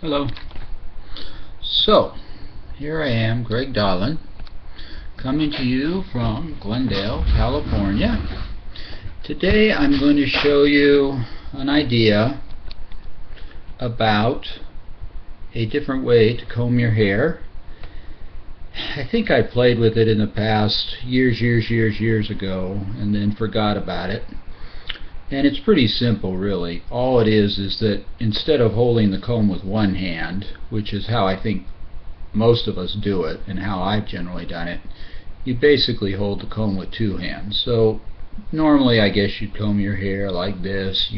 Hello. So, here I am, Greg Dolan, coming to you from Glendale, California. Today I'm going to show you an idea about a different way to comb your hair. I think I played with it in the past years ago and then forgot about it. And it's pretty simple, really. All it is that instead of holding the comb with one hand, which is how I think most of us do it and how I've generally done it, you basically hold the comb with two hands. So normally I guess you'd comb your hair like this,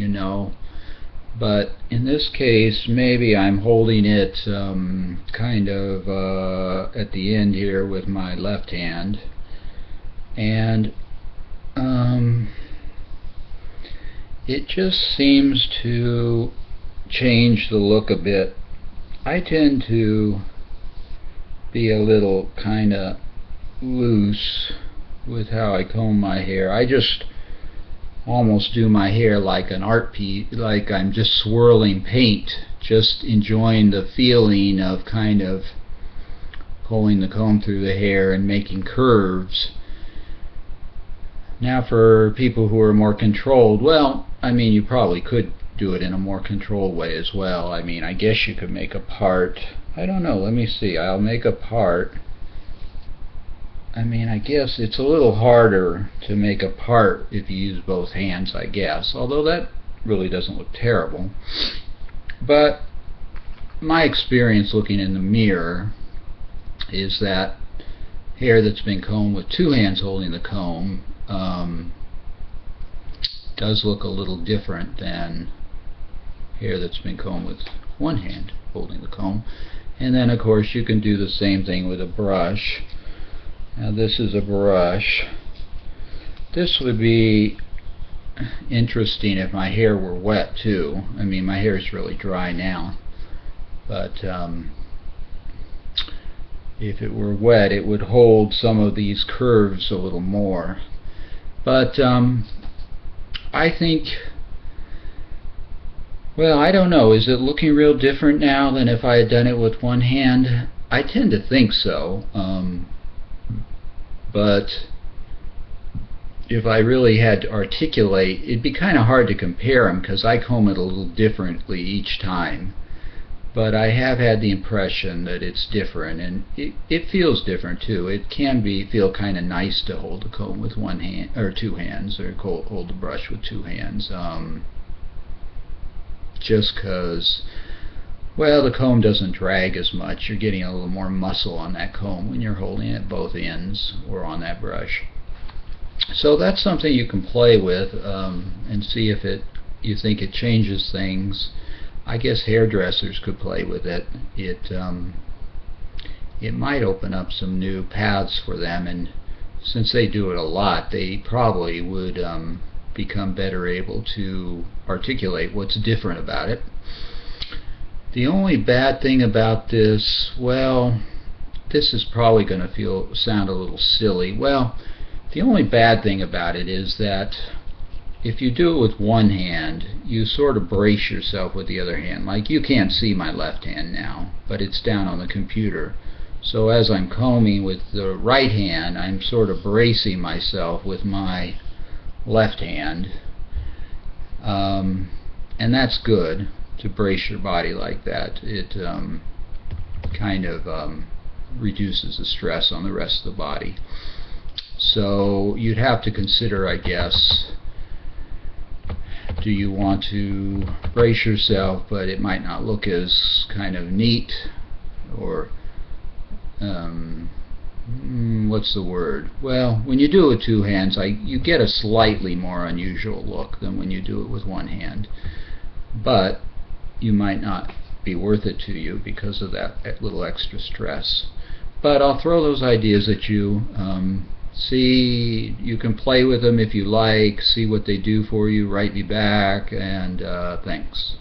but in this case maybe I'm holding it kind of at the end here with my left hand, and it just seems to change the look a bit. I tend to be a little kind of loose with how I comb my hair. I just almost do my hair like an art piece, like I'm just swirling paint, just enjoying the feeling of kind of pulling the comb through the hair and making curves. Now for people who are more controlled, well, I mean, you probably could do it in a more controlled way as well. I mean, I guess you could make a part. I don't know, let me see. I'll make a part. I mean, I guess it's a little harder to make a part if you use both hands, I guess. Although that really doesn't look terrible. But my experience looking in the mirror is that hair that's been combed with two hands holding the comb does look a little different than hair that's been combed with one hand holding the comb. And then of course you can do the same thing with a brush. Now this is a brush. This would be interesting if my hair were wet too. I mean, my hair is really dry now, but if it were wet it would hold some of these curves a little more. But I think, well, I don't know, is it looking real different now than if I had done it with one hand? I tend to think so, but if I really had to articulate, it'd be kind of hard to compare them because I comb it a little differently each time. But I have had the impression that it's different, and it feels different too. It can feel kind of nice to hold the comb with one hand or two hands, or hold the brush with two hands, just because, well, the comb doesn't drag as much. You're getting a little more muscle on that comb when you're holding it both ends or on that brush. So that's something you can play with and see if you think it changes things. I guess hairdressers could play with it. It might open up some new paths for them, and since they do it a lot, they probably would become better able to articulate what's different about it. The only bad thing about this, well, this is probably going to sound a little silly. Well, the only bad thing about it is that if you do it with one hand, you sort of brace yourself with the other hand. Like, you can't see my left hand now, but it's down on the computer. So as I'm combing with the right hand, I'm sort of bracing myself with my left hand. And that's good, to brace your body like that. It kind of reduces the stress on the rest of the body. So you'd have to consider, I guess, do you want to brace yourself but it might not look as kind of neat, or what's the word? Well, when you do it with two hands, you get a slightly more unusual look than when you do it with one hand, but you might not be worth it to you because of that little extra stress. But I'll throw those ideas at you. See, you can play with them if you like, see what they do for you, write me back, and thanks.